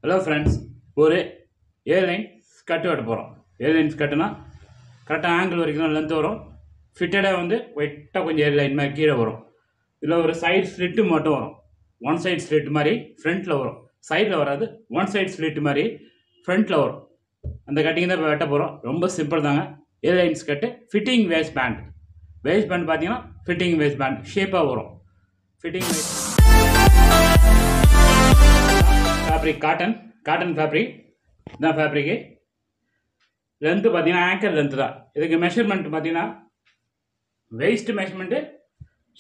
Hello friends, ஒரு airline skirt வெட்ட போகிறோம். ஏர்லைன் ஸ்கர்ட்டுனா கரெக்டாக ஆங்கிள் வரைக்கும் தான் லென்த் வரும். ஃபிட்டடாக வந்து ஒயிட்டாக கொஞ்சம் ஏர்லைன் மாதிரி கீழே வரும். இதில் ஒரு சைடு ஸ்லிட்டு மட்டும் வரும். ஒன் சைடு ஸ்லிட் மாதிரி ஃப்ரண்ட்டில் வரும், சைடில் வராது. ஒன் சைடு ஸ்லிட் மாதிரி ஃப்ரண்ட்டில் வரும். அந்த கட்டிங் தான் இப்போ வெட்ட போகிறோம். ரொம்ப சிம்பிள் தாங்க. Airline skirt fitting waist pant. Waste pant பார்த்தீங்கன்னா ஃபிட்டிங் வேஸ்ட் பேண்ட் ஷேப்பாக வரும். Fitting waste fabric cotton fabric தான். ஃபேப்ரிக்கு லென்த்து பார்த்தீங்கன்னா ஆங்கர் லென்த்து தான். இதுக்கு மெஷர்மெண்ட் பார்த்தீங்கன்னா waist measurement,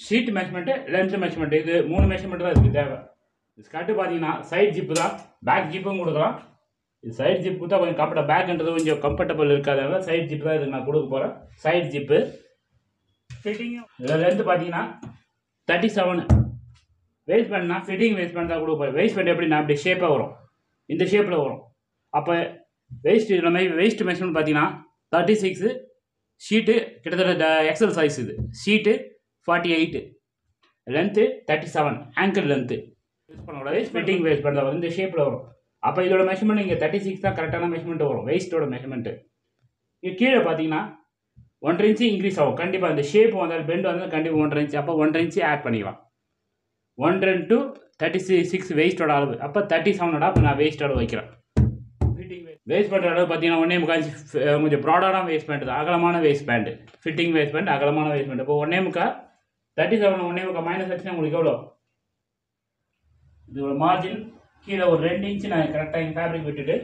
sheet measurement, length measurement, இது 3 மெஷர்மெண்ட் தான் இதுக்கு தேவை. ஸ்கர்ட்டு பார்த்தீங்கன்னா சைட் ஜிப்பு தான், பேக் ஜிப்பும் கொடுக்கலாம். இது சைட் ஜிப்பு தான் கொஞ்சம் கம்ஃபர்டபுள், பேக்ன்றது கொஞ்சம் கம்ஃபர்டபுள் இருக்காதனால சைட் ஜிப்பு தான் இதுக்கு நான் கொடுக்க போகிறேன். சைட் ஜிப்பு ஃபிட்டிங்கும் இதில் லென்த்து பார்த்தீங்கன்னா 37. வேஸ்ட் பேண்ட்னா ஃபிட்டிங் வேஸ்ட் பேண்ட் தான் கொடுக்க போகிறேன். வேஸ்ட் பேண்ட் எப்படின்னா அப்படி ஷேப்பாக வரும், இந்த ஷேப்பில் வரும். அப்போ வேஸ்ட் இதில் மாதிரி வேஸ்ட் மெஷர்மெண்ட் பார்த்தீங்கன்னா 36, ஷீட்டு கிட்டத்தட்ட எக்ஸல் சைஸ். இது ஷீட்டு 48, லென்த்து 37, ஆங்கர் லென்த்து யூஸ் பண்ணக்கூடாது. ஃபிட்டிங் வேஸ்ட் பேண்ட் தான் வரும், இந்த ஷேப்பில் வரும். அப்போ இதோட மெஷர்மெண்ட் இங்கே 36 தான் கரெக்டான மெஷர்மெண்ட் வரும், வேஸ்ட்டோட மெஷர்மெண்ட்டு. இங்கே கீழே பார்த்தீங்கன்னா 1.5 இன்ச்சு இன்க்ரீஸ் ஆகும் கண்டிப்பாக. இந்த ஷேப் வந்தால் பெண்ட் வந்தால் கண்டிப்பாக 1.5 இன்ச்சு. அப்போ 1.5 இன்ச்சு ஆட் பண்ணிக்கலாம். 110 to 36 வேஸ்ட்டோட அளவு. அப்போ 37 நான் வேஸ்ட்டோட வைக்கிறேன். ஃபிட்டிங் வேஸ்ட் பண்ணுற அளவு பார்த்தீங்கன்னா 1.25 இன்ச்சு கொஞ்சம் ப்ராடான வேஸ்ட் பேண்ட் தான், அகலமான waste pant. Fitting waist pant அகலமான வேஸ்ட் பேண்ட். இப்போ 1.25 37 1.25 மைனஸ் ஆச்சுன்னா உங்களுக்கு எவ்வளோ? இதோட மார்ஜின் கீழே ஒரு 2 இன்ச்சு நான் கரெக்டாக எங்கள் ஃபேப்ரிக் விட்டுட்டு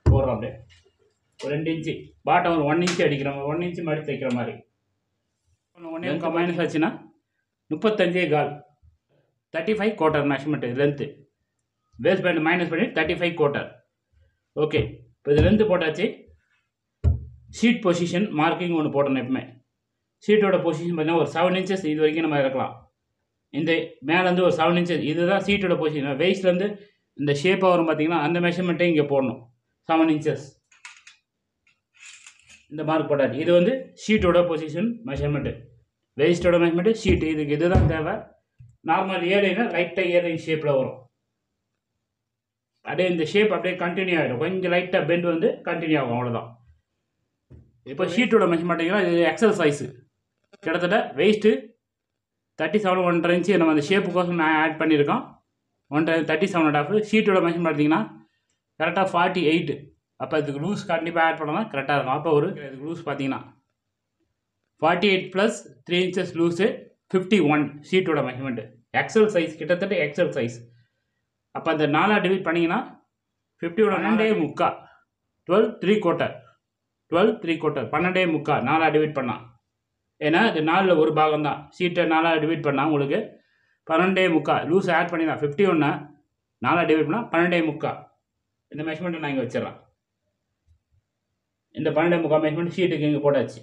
போடுறோம். அப்படியே ஒரு 2 இன்ச்சு பாட்டம் ஒரு 1 இன்ச்சு அடிக்கிற மாதிரி, 1 இன்ச்சு மடித்து தைக்கிற மாதிரி. 1.25 மைனஸ் ஆச்சுன்னா 35.25, 35 quarter measurement length. Waste pant minus பண்ணி 35 குவார்ட்டர். ஓகே, இப்போ இது லென்த்து போட்டாச்சு. ஷீட் பொசிஷன் மார்க்கிங் ஒன்று போட்டணும். எப்பவுமே ஷீட்டோட பொசிஷன் பார்த்தீங்கன்னா ஒரு 7 இன்ச்சஸ் இது வரைக்கும் நம்ம இறக்கலாம். இந்த மேலேருந்து ஒரு 7 இன்ச்சஸ் இதுதான் ஷீட்டோட பொசிஷன். வேஸ்ட்லேருந்து இந்த ஷேப்பாக வரும் பார்த்தீங்கன்னா அந்த மெஷர்மெண்ட்டே இங்கே போடணும். 7 இன்ச்சஸ் இந்த மார்க் போட்டாச்சு. இது வந்து ஷீட்டோட பொசிஷன் மெஷர்மெண்ட்டு, வேஸ்ட்டோட மெஷர்மெண்ட்டு, ஷீட். இதுக்கு இதுதான் தேவை. நார்மல் ஏர்லைனா லைட்டாக ஏர்லைன் ஷேப்பில் வரும். அப்படியே இந்த ஷேப் அப்படியே கண்டினியூ ஆகிடும். கொஞ்சம் லைட்டாக பெண்ட் வந்து கண்டினியூ ஆகும், அவ்வளோதான். இப்போ ஷீட்டோட மெஷர்மெண்ட்டிங்கன்னா இது எக்ஸல் சைஸு. கிட்டத்தட்ட வெயிஸ்ட்டு 37 1.5 இன்ச்சு நம்ம அந்த ஷேப்புக்கோசம் நான் ஆட் பண்ணியிருக்கோம். 37.5. ஷீட்டோட மெஷர்மெண்ட் பார்த்தீங்கன்னா கரெக்டாக 48. அப்போ இதுக்கு லூஸ் கண்டிப்பாக ஆட் பண்ணலாம், கரெக்டாக இருக்கும். அப்போ ஒரு இதுக்கு லூஸ் பார்த்தீங்கன்னா 48 + 3 இன்ச்சஸ் லூஸு 51 ஷீட்டோட மெஷர்மெண்ட்டு. எக்ஸல் சைஸ், கிட்டத்தட்ட எக்ஸல் சைஸ். அப்போ அந்த 4 டிவைட் பண்ணிங்கன்னா 51 12.75 12 3/4 12 3/4 12.75 4 டிவைட் பண்ணால். ஏன்னா இது 4ல் ஒரு பாகம் தான். ஷீட்டை 4 டிவைட் பண்ணால் உங்களுக்கு 12.75 லூஸ் ஆட் பண்ணி தான் 51 4 டிவைட் பண்ணால் 12.75. இந்த மெஷர்மெண்ட்டை நான் இங்கே வச்சிடறேன். இந்த 12.75 மெஷர்மெண்ட் ஷீட்டுக்கு இங்கே போட்டாச்சு.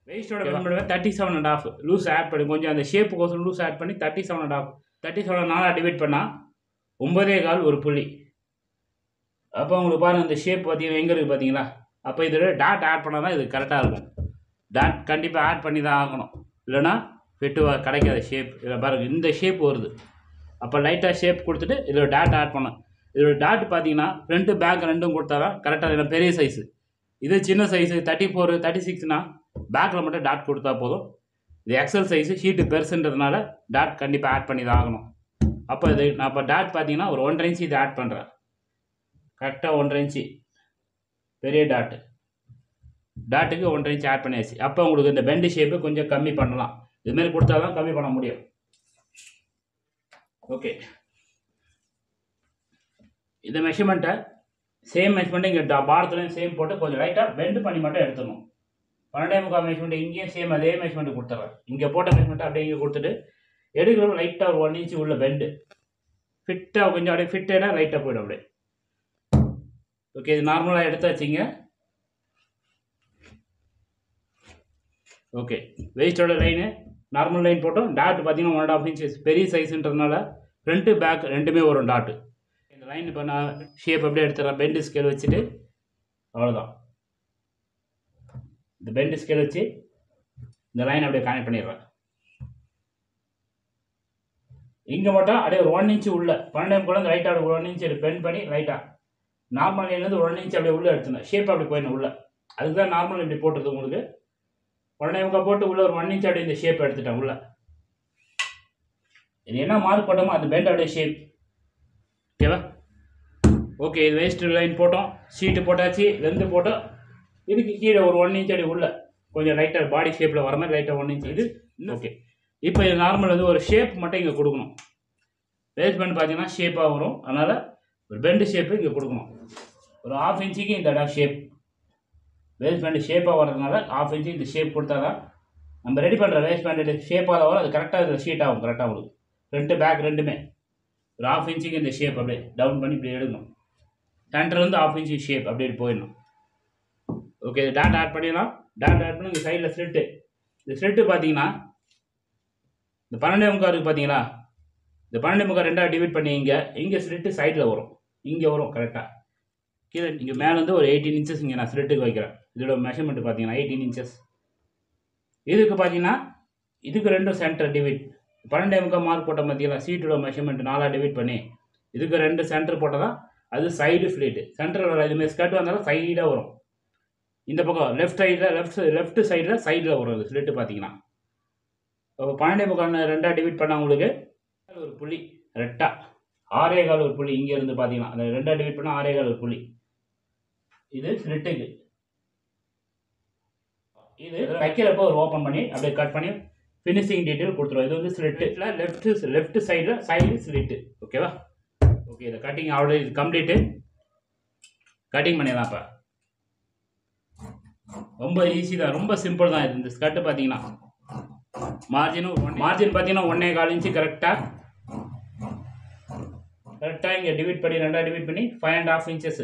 வேஸ்ட்டோட மெஷர்மெண்ட் 37.5 லூஸ் ஆட் பண்ணி கொஞ்சம் அந்த ஷேப்புக்கோசம் லூஸ் ஆட் பண்ணி 37.5. 37 4 டிவைட் பண்ணால் 9.25 ஒரு புள்ளி. அப்போ உங்களுக்கு பாருங்கள் இந்த ஷேப் பார்த்தீங்கன்னா எங்கே இருக்குது பார்த்தீங்களா? அப்போ இதில் டாட் ஆட் பண்ணால் தான் இது கரெக்டாக இருக்கும். டாட் கண்டிப்பாக ஆட் பண்ணி தான் ஆகணும், இல்லைனா வெட்டு கிடைக்காத ஷேப். இதில் பாருங்கள் இந்த ஷேப் வருது. அப்போ லைட்டாக ஷேப் கொடுத்துட்டு இதில் டாட் ஆட் பண்ணணும். இதோட டாட் பார்த்தீங்கன்னா ஃப்ரண்ட்டு பேக் ரெண்டும் கொடுத்தா தான் கரெக்டாக இல்லை. பெரிய சைஸு இது சின்ன சைஸு 34 36னா பேக்கில் மட்டும் டாட் கொடுத்தா போதும். இது எக்ஸல் சைஸு, ஷீட்டு பெருசுன்றதுனால டாட் கண்டிப்பாக ஆட் பண்ணி தான் ஆகணும். அப்போ இது நான் இப்போ டாட் பார்த்தீங்கன்னா ஒரு 1.5 இன்ச்சு இது ஆட் பண்ணுறேன். கரெக்டாக 1.5 இன்ச்சு பெரிய டாட்டுக்கு 1.5 இன்ச்சு ஆட் பண்ணியாச்சு. அப்போ உங்களுக்கு இந்த பெண்டு ஷேப்பு கொஞ்சம் கம்மி பண்ணலாம். இதுமாரி கொடுத்தா தான் கம்மி பண்ண முடியும். ஓகே, இந்த மெஷர்மெண்ட்டை சேம் மெஷர்மெண்ட்டு இங்கே பாரத்துலையும் சேம் போட்டு கொஞ்சம் லைட்டாக பெண்டு பண்ணி மட்டும் எடுத்துடணும். 12.75 மெஷர்மெண்ட்டு இங்கேயும் சேம் அதே மெஷர்மெண்ட்டு கொடுத்துட்றேன். இங்கே போட்ட மெஷர்மெண்ட்டை அப்படியே இங்கே கொடுத்துட்டு எடுக்கிறோம். லைட்டாக ஒரு 1 இன்ச்சு உள்ள பெண்டு ஃபிட்டாக கொஞ்சம் அப்படியே ஃபிட்டாக லைட்டாக போய்டும் அப்படியே. ஓகே, இது நார்மலாக எடுத்தாச்சுங்க. ஓகே, வெயிஸ்டோட லைனு நார்மல் லைன் போட்டோம். டாட் பார்த்தீங்கன்னா 1.5 இன்ச்சஸ் பெரிய சைஸுன்றதுனால ஃப்ரண்ட்டு பேக் ரெண்டுமே வரும் டாட்டு. இந்த லைன் இப்போ நான் ஷேப் அப்படியே எடுத்துடுறேன். பெண்டு ஸ்கேல் வச்சுட்டு அவ்வளோதான். இந்த பெண்டு ஸ்கேல் வச்சு இந்த லைன் அப்படியே கனெக்ட் பண்ணிடுறேன். இங்கே மட்டும் அப்படியே ஒரு 1 இன்ச்சு உள்ள 12 கூட ரைட்டாக ஒரு 1 இன்ச்சு பெண்ட் பண்ணி ரைட்டாக நார்மல் லைன்லேருந்து 1 இன்ச் அப்படியே உள்ளே எடுத்துனேன், ஷேப் அப்படி போயிடணும் உள்ளே. அதுக்கு தான் நார்மல் இப்படி போட்டுருது உங்களுக்கு. 1.25 போட்டு உள்ளே ஒரு 1 இன்ச் அப்படியே இந்த ஷேப் எடுத்துட்டேன் உள்ளே. இது என்ன மார்க் போட்டோமோ அந்த பெண்டோட ஷேப். ஓகேவா? ஓகே, இது வேஸ்ட் லைன் போட்டோம், ஷீட்டு போட்டாச்சு, லென்த்து போட்டோம். இதுக்கு கீழே ஒரு 1 இன்ச் அடி உள்ளே கொஞ்சம் லைட்டாக பாடி ஷேப்பில் வர மாதிரி லைட்டாக 1 இன்ச் இது. ஓகே, இப்போ இது நார்மல் வந்து ஒரு ஷேப் மட்டும் இங்கே கொடுக்கணும். வேஸ்ட் பேண்ட் பார்த்தீங்கன்னா ஷேப்பாக வரும், அதனால் ஒரு பெண்டு ஷேப்பு இங்கே கொடுக்கணும். ஒரு 1/2 இன்ச்சுக்கு இந்த இடம் ஷேப். வேஸ்ட் பேண்டு ஷேப்பாக வர்றதுனால 1/2 இன்ச்சு இந்த ஷேப் கொடுத்தா தான் நம்ம ரெடி பண்ணுற வேஸ்ட் பேண்டு ஷேப்பாக தான் வரும். அது கரெக்டாக இதில் ஷீட் ஆகும், கரெக்டாக உங்களுக்கு ஃப்ரண்ட்டு பேக் ரெண்டுமே. ஒரு 1/2 இன்ச்சுக்கு இந்த ஷேப் அப்படியே டவுன் பண்ணி இப்படி எடுக்கணும். சென்டர்லேருந்து 1/2 இன்ச்சு ஷேப் அப்படியே போயிடணும். ஓகே, இது டாட் ஆட் பண்ணிடலாம். டாட் ஆட் பண்ணி இங்கே சைடில் ஸ்லிட்டு. இந்த ஸ்லிட்டு பார்த்தீங்கன்னா இந்த 12.25 இருக்குது பார்த்தீங்களா, இந்த 12.25 ரெண்டாக டிவைட் பண்ணி இங்கே ஸ்லிட்டு சைடில் வரும், இங்கே வரும் கரெக்டாக. கீழே இங்கே மேலே வந்து ஒரு 18 இன்ச்சஸ் இங்கே நான் ஸ்லிட்டுக்கு வைக்கிறேன். இதோட மெஷர்மெண்ட் பார்த்தீங்கன்னா 18 இன்ச்சஸ். இதுக்கு பார்த்தீங்கன்னா இதுக்கு ரெண்டும் சென்டர் டிவைட். 12.25 மார்க் போட்ட பார்த்தீங்களா, சீட்டோட மெஷர்மெண்ட் 4 டிவைட் பண்ணி இதுக்கு 2 சென்டர் போட்டால் தான் அது சைடு ஃப்ளீட்டு. சென்டரில் வர இதுமாதிரி ஸ்கர்ட் வந்தாலும் சைடாக வரும். இந்த பக்கம் லெஃப்ட் சைடில் சைடில் வரும் அது ஸ்லிட்டு பார்த்தீங்கன்னா. இப்போ 12.25 ரெண்டாக டிவைட் பண்ணால் உங்களுக்கு ஒரு புள்ளி ரெட்டாக 6.25 ஒரு புள்ளி இங்கேருந்து பார்த்தீங்கன்னா அந்த ரெண்டாக டிவைட் பண்ணால் 6.25 ஒரு புள்ளி. இது ஸ்லிட்டுக்கு. இது வைக்கிறப்போ ஒரு ஓப்பன் பண்ணி அப்படியே கட் பண்ணி ஃபினிஷிங் டீட்டெயில் கொடுத்துருவோம். இது வந்து ஸ்லிட்டில் லெஃப்ட் சைடில் சைடு ஸ்லிட்டு. ஓகேவா? ஓகே, இதை கட்டிங் ஆல்ரெடி இது கம்ப்ளீட்டு. கட்டிங் பண்ணிடலாம். இப்போ ரொம்ப ஈஸி தான், ரொம்ப சிம்பிள் தான் இது. இந்த ஸ்கர்ட்டு பார்த்தீங்கன்னா மார்ஜின் பார்த்தீங்கன்னா 1.25 இன்ச்சு கரெக்டாக இங்கே டிவைட் பண்ணி 2 டிவைட் பண்ணி 5.5 இன்ச்சஸ்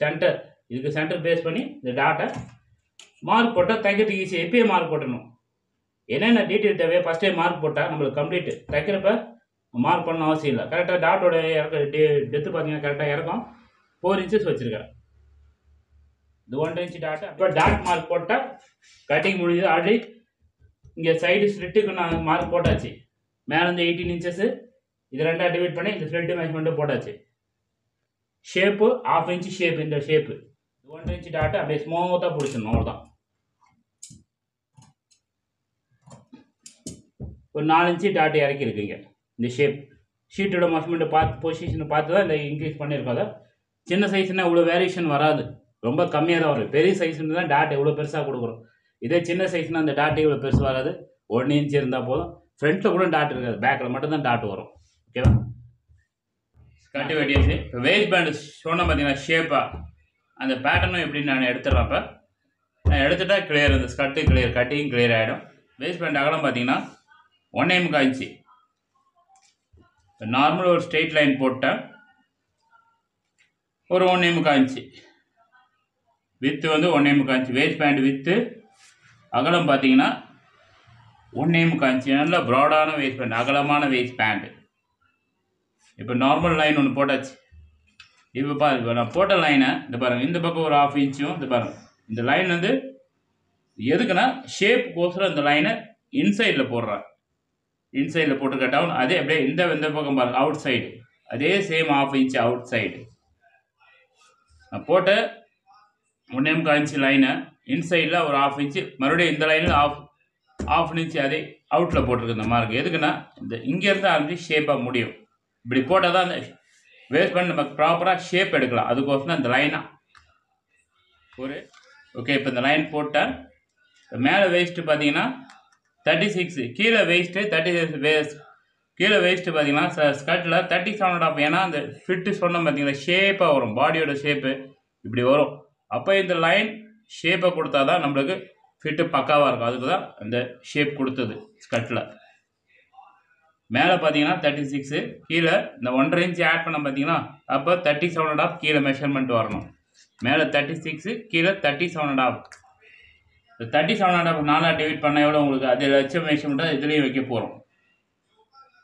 சென்டர். இதுக்கு சென்டர் பேஸ் பண்ணி இந்த டாட்டை மார்க் போட்டால் தைக்கிறதுக்கு ஈஸி. எப்பயே மார்க் போட்டணும். என்னென்ன டீட்டெயில் தேவையோ ஃபஸ்ட்டே மார்க் போட்டால் நம்மளுக்கு கம்ப்ளீட்டு. தைக்கிறப்ப மார்க் பண்ண அவசியம் இல்லை. கரெக்டாக டாட்டோட டெத்து பார்த்தீங்கன்னா கரெக்டாக இறக்கும். 4 இன்ச்சஸ் வச்சுருக்கேன். இது 1.5 இன்ச்சு டாட்டை. இப்போ டாட் மார்க் போட்டால் கட்டிங் முடிஞ்சது. ஆல்ரெடி இங்கே சைடு ஸ்லிட்டுக்கு நான் மார்க் போட்டாச்சு. மேலேருந்து 18 இன்ச்சஸ்ஸு இது 2 டிவைட் பண்ணி இந்த ஸ்லிட்டு மெஷர்மெண்ட்டு போட்டாச்சு. Shape 1/2 inch shape. இந்த ஷேப்பு 1.5 இன்ச்சு டாட்டை அப்படியே ஸ்மூத்தாக பிடிச்சிடணும். அவ்வளோதான். ஒரு 4 இன்ச்சு டாட்டு இறக்கிருக்குங்க. இந்த ஷேப் ஷீட்டோட மெஷர்மெண்ட்டை பார்த்து பொசிஷனை பார்த்து தான் இந்த இன்க்ரீஸ் பண்ணியிருக்கோம். அதை சின்ன சைஸ்னால் இவ்வளோ வேரியேஷன் வராது, ரொம்ப கம்மியாக தான் வரும். பெரிய சைஸ்ன்னு தான் டாட் எவ்வளோ பெருசாக கொடுக்குறோம். இதே சின்ன சைஸ்னால் அந்த டாட்டு இவ்வளோ பெருசு வராது. 1 இன்ச் இருந்தால் போதும். ஃப்ரண்ட்டில் கூட டாட் இருக்காது, பேக்கில் மட்டும்தான் டாட் வரும். ஓகேவா? கட்டி வெட்டியாச்சு. இப்போ வேஸ்ட் பேண்டு சொன்னால் பார்த்தீங்கன்னா ஷேப்பாக அந்த பேட்டர்னும் எப்படின்னு நான் எடுத்துடுறேன். இப்போ நான் எடுத்துட்டா கிளியர், இந்த ஸ்கர்ட்டு கிளியர், கட்டிங் கிளியர் ஆகிடும். வேஸ்ட் பேண்ட் அகலம் பார்த்தீங்கன்னா 1.25 இன்ச்சு. இப்போ நார்மல் ஒரு ஸ்ட்ரெயிட் லைன் போட்டேன், ஒரு 1.25 இன்ச்சு. வித்து வந்து 1.25 இன்ச்சு. வேஸ்ட் பேண்ட் வித்து அகலம் பார்த்தீங்கன்னா 1.25 இன்ச்சு. நல்ல ப்ராடான வேஸ்ட் பேண்ட், அகலமான வேஸ்ட் பேண்ட். இப்போ நார்மல் லைன் ஒன்று போட்டாச்சு. இப்போ நான் போட்ட லைனை இந்த பாருங்கள், இந்த பக்கம் ஒரு 1/2 இன்ச்சும் இந்த பாருங்கள். இந்த லைன் வந்து எதுக்குன்னா ஷேப்புக்கோசரம் இந்த லைனை இன்சைடில் போடுறேன். இன்சைடில் போட்டு கட்டவும் அதே அப்படியே இந்த பக்கம் பாருங்கள் அவுட் சைடு, அதே சேம் 1/2 இன்ச்சு அவுட் சைடு. நான் போட்ட 1.25 இன்ச்சு லைனை இன்சைடில் ஒரு 1/2 இன்ச்சு, மறுபடியும் இந்த லைனில் 1/2 இன்ச்சு அதே அவுட்டில் போட்டிருக்கு இந்த மார்க். எதுக்குன்னா இந்த இங்கேருந்து ஆரம்பிச்சு ஷேப்பாக முடியும். இப்படி போட்டால் தான் அந்த வேஸ்ட் பண்ணி நம்ம ப்ராப்பராக ஷேப் எடுக்கலாம். அதுக்கோசரம் இந்த லைனாக ஒரு ஓகே. இப்போ இந்த லைன் போட்டால் மேலே வேஸ்ட்டு பார்த்தீங்கன்னா 36, கீழே வேஸ்ட்டு 36. கீழே வேஸ்ட்டு பார்த்தீங்கன்னா ஸ்கர்ட்டில் 37.5. ஏன்னா அந்த ஃபிட்டு சொன்னோம் பார்த்தீங்கன்னா ஷேப்பாக வரும், பாடியோட ஷேப்பு இப்படி வரும். அப்போ இந்த லைன் ஷேப்பை கொடுத்தா தான் நம்மளுக்கு ஃபிட்டு பக்காவாக இருக்கும். அதுக்கு தான் அந்த ஷேப் கொடுத்தது ஸ்கர்ட்டில். மேலே பார்த்தீங்கன்னா 36, கீழே இந்த 1.5 இன்ச்சு ஆட் பண்ண பார்த்தீங்கன்னா அப்போ 37.5 கீழே மெஷர்மெண்ட் வரணும். மேலே 36, கீழே 37.5. இந்த 37.5 4 டிவைட் பண்ண எவ்வளோ உங்களுக்கு அது லட்ச மெஷர்மெண்ட்டாக இதுலேயும் வைக்க போகிறோம்.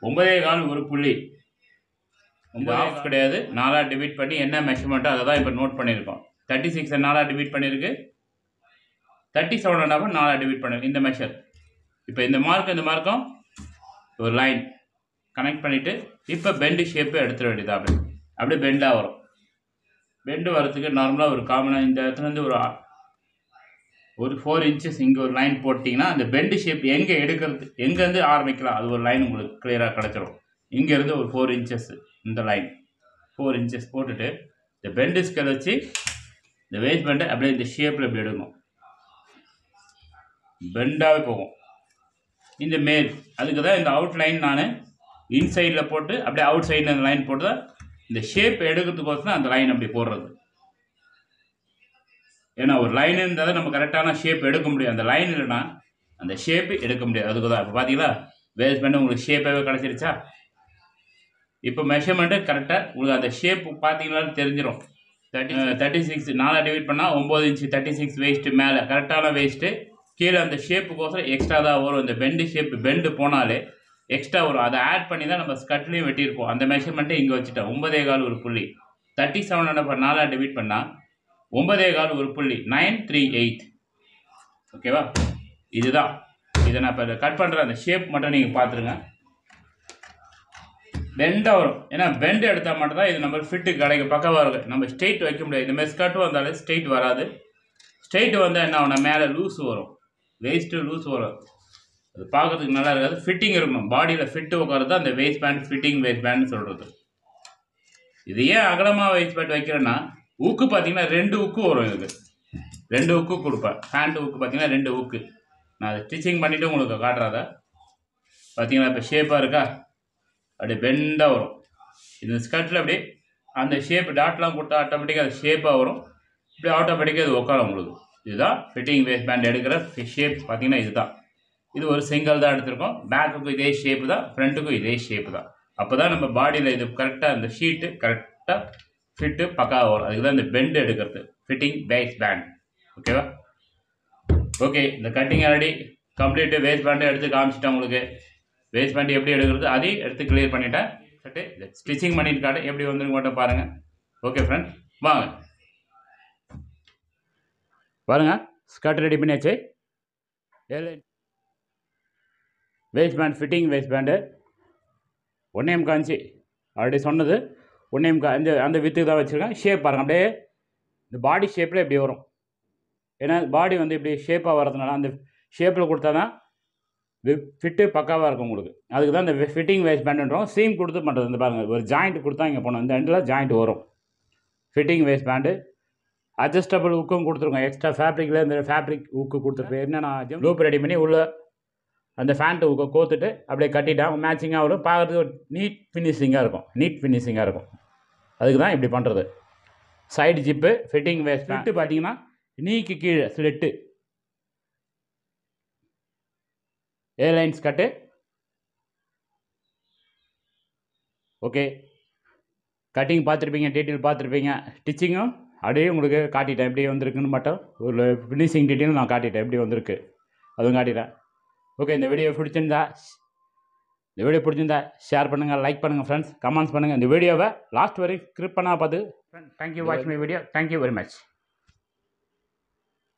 9.25 ஒரு புள்ளி. 9.5 கிடையாது, 4 டிவைட் பண்ணி என்ன மெஷர்மெண்ட்டோ அதை தான் இப்போ நோட் பண்ணியிருக்கோம். 36 4 டிவைட் பண்ணியிருக்கு, 37.5 4 டிவைட் பண்ணியிருக்கு. இந்த மெஷர் இப்போ இந்த மார்க்கும் ஒரு லைன் கனெக்ட் பண்ணிவிட்டு இப்போ பெண்டு ஷேப்பு எடுத்துட வேண்டியது. அப்படியே பெண்டாக வரும். பெண்டு வரதுக்கு நார்மலாக ஒரு காமனாக இந்த இடத்துலேருந்து ஒரு 4 inches இங்கே ஒரு லைன் போட்டிங்கன்னா அந்த பெண்டு ஷேப் எங்கே எடுக்கிறது எங்கேருந்து ஆரம்பிக்கலாம் அது ஒரு லைன் உங்களுக்கு கிளியராக கிடச்சிரும். இங்கேருந்து ஒரு 4 inches இந்த லைன் 4 inches போட்டுட்டு இந்த பெண்டு ஸ்கேல் வச்சு இந்த வேஸ்ட் பேண்டை அப்படியே இந்த ஷேப்பில் இப்படி எடுக்கணும். பெண்டாகவே போகும் இந்த மேல். அதுக்கு தான் இந்த அவுட் லைன் நான் இன்சைடில் போட்டு அப்படியே அவுட் சைடில் அந்த லைன் போட்டு தான் இந்த ஷேப் எடுக்கிறதுக்கோசரம் அந்த லைன் அப்படி போடுறது. ஏன்னா ஒரு லைன் இருந்தால் தான் நம்ம கரெக்டான ஷேப் எடுக்க முடியும். அந்த லைன் இல்லைன்னா அந்த ஷேப்பு எடுக்க முடியாது. அதுக்கு தான் இப்போ பார்த்தீங்களா வேஸ்ட் பேண்ட் உங்களுக்கு ஷேப்பாகவே கிடச்சிருச்சா. இப்போ மெஷர்மெண்ட்டு கரெக்டாக உங்களுக்கு அந்த ஷேப் பார்த்தீங்கன்னாலும் தெரிஞ்சிடும். 36 4 டிவைட் பண்ணால் 9 inch 36 வேஸ்ட்டு மேலே கரெக்டான வேஸ்ட்டு. கீழே அந்த ஷேப்புக்கோசரம் எக்ஸ்ட்ரா தான் வரும். இந்த பெண்டு ஷேப்பு பெண்டு போனாலே எக்ஸ்ட்ரா வரும். அதை ஆட் பண்ணி தான் நம்ம ஸ்கட்லேயும் வெட்டியிருப்போம். அந்த மெஷர்மெண்ட்டை இங்கே வச்சுட்டேன். 9.25 ஒரு புள்ளி 37 4 டிவைட் பண்ணால் 9.25 ஒரு புள்ளி 938. ஓகேவா? இதுதான். இதை நான் இப்போ கட் பண்ணுற அந்த ஷேப் மட்டும் நீங்கள் பார்த்துருங்க. பெண்டாக வரும். ஏன்னா பெண்டு எடுத்தால் மட்டும்தான் இது நம்ம ஃபிட்டு கிடைக்கும். பக்கவாக இருக்கும். நம்ம ஸ்ட்ரெயிட் வைக்க முடியாது. இந்த மாதிரி ஸ்கர்ட் வந்தாலே ஸ்ட்ரெயிட் வராது. ஸ்ட்ரெயிட் வந்தால் என்ன ஆகும்னா மேலே லூஸ் வரும். வேஸ்ட்டு லூஸ் வரும். அது பார்க்குறதுக்கு நல்லா இருக்காது. ஃபிட்டிங் இருக்கணும். பாடியில் ஃபிட்டு உட்காரது அந்த வேஸ்ட் பேண்ட் ஃபிட்டிங் வேஸ்ட் பேண்ட்னு சொல்கிறது. இது ஏன் அகலமாக வேஸ்ட் பேண்ட் வைக்கிறேன்னா ஊக்கு பார்த்தீங்கன்னா 2 ஊக்கு வரும். இதுக்கு 2 ஊக்கு கொடுப்பேன். பேண்ட் ஊக்கு பார்த்தீங்கன்னா 2 ஊக்கு. நான் அதை ஸ்டிச்சிங் பண்ணிவிட்டு உங்களுக்கு காட்டுறத பார்த்தீங்கன்னா இப்போ ஷேப்பாக இருக்கா அப்படியே பெண்டாக வரும். இந்த ஸ்கர்ட்டில் அப்படியே அந்த ஷேப் டாட்லாம் கொடுத்தா ஆட்டோமேட்டிக்காக அது ஷேப்பாக வரும். இப்படி ஆட்டோமேட்டிக்காக அது உட்காரும் உங்களுக்கு. இதுதான் ஃபிட்டிங் வேஸ்ட் பேண்ட் எடுக்கிற ஷேப் பார்த்தீங்கன்னா இதுதான். இது ஒரு சிங்கிள் தான் எடுத்திருக்கோம். பேக்குக்கும் இதே ஷேப்பு தான், ஃப்ரண்ட்டுக்கும் இதே ஷேப்பு தான். அப்போ தான் நம்ம பாடியில் இது கரெக்டாக அந்த ஷீட்டு கரெக்டாக ஃபிட்டு பக்காவாக வரும். அதுக்கு தான் இந்த பெண்டு எடுக்கிறது ஃபிட்டிங் வேஸ்ட் பேண்ட். ஓகேவா? ஓகே, இந்த cutting already complete waste pant எடுத்து காமிச்சிட்டேன் உங்களுக்கு. வேஸ்ட் பேண்ட் எப்படி எடுக்கிறது அதையும் எடுத்து கிளியர் பண்ணிட்டேன். சட்டு ஸ்டிச்சிங் பண்ணிட்டு காட்டு எப்படி வந்துருக்கு மட்டும் பாருங்கள். ஓகே ஃப்ரெண்ட், வாங்க பாருங்கள். ஸ்கர்ட் ரெடி பண்ணியாச்சு. Waste pant fitting waste pant 1.25 inch already சொன்னது. 1.25 inch அந்த வித்துக்கு தான் வச்சுருக்கேன். ஷேப் பாருங்கள் அப்படியே இந்த பாடி ஷேப்பில் எப்படி வரும். ஏன்னா பாடி வந்து இப்படி ஷேப்பாக வரதுனால அந்த ஷேப்பில் கொடுத்தா தான் ஃபிட்டு பக்காவாக இருக்கும் உங்களுக்கு. அதுக்கு தான் இந்த ஃபிட்டிங் வேஸ்ட் பேண்டுன்றோம். சீம் கொடுத்து பண்ணுறது. இந்த பாருங்கள் ஒரு ஜாயிண்ட் கொடுத்தா இங்கே போகணும். இந்த எண்டில் ஜாயிண்ட் வரும். ஃபிட்டிங் வேஸ்ட் பேண்டு அட்ஜஸ்டபிள் ஊக்கும் கொடுத்துருக்கோம். எக்ஸ்ட்ரா ஃபேப்ரிக்கில் இந்த ஃபேப்ரிக் ஊக்கு கொடுத்துருப்பேன். என்னென்னா லூப் ரெடி பண்ணி உள்ள அந்த ஃபேண்ட்டு ஊக்க கோத்துட்டு அப்படியே கட்டிட்டேன். மேட்சிங்காக வரும். பார்க்குறதுக்கு ஒரு நீட் ஃபினிஷிங்காக இருக்கும். அதுக்கு தான் இப்படி பண்ணுறது. Side zip fitting waist fit பார்த்தீங்கன்னா நீக்கு கீழே ஸ்லெட்டு ஏர்லைன்ஸ் கட்டு. ஓகே, கட்டிங் பார்த்துருப்பீங்க, டீட்டெயில் பார்த்துருப்பீங்க. ஸ்டிச்சிங்கும் அப்படியே உங்களுக்கு காட்டிட்டேன் எப்படி வந்திருக்குன்னு மட்டும். ஒரு ஃபினிஷிங் டீட்டெயிலும் நான் காட்டிட்டேன் எப்படி வந்திருக்கு அதுவும் காட்டிட்டேன். ஓகே, இந்த வீடியோ பிடிச்சிருந்தா ஷேர் பண்ணுங்கள், லைக் பண்ணுங்கள் ஃப்ரெண்ட்ஸ், கமெண்ட்ஸ் பண்ணுங்கள். இந்த வீடியோவை லாஸ்ட் வரைக்கும் ஸ்கிரிப்ட் பண்ணால் பார்த்து thank you watch my video. Thank you very much.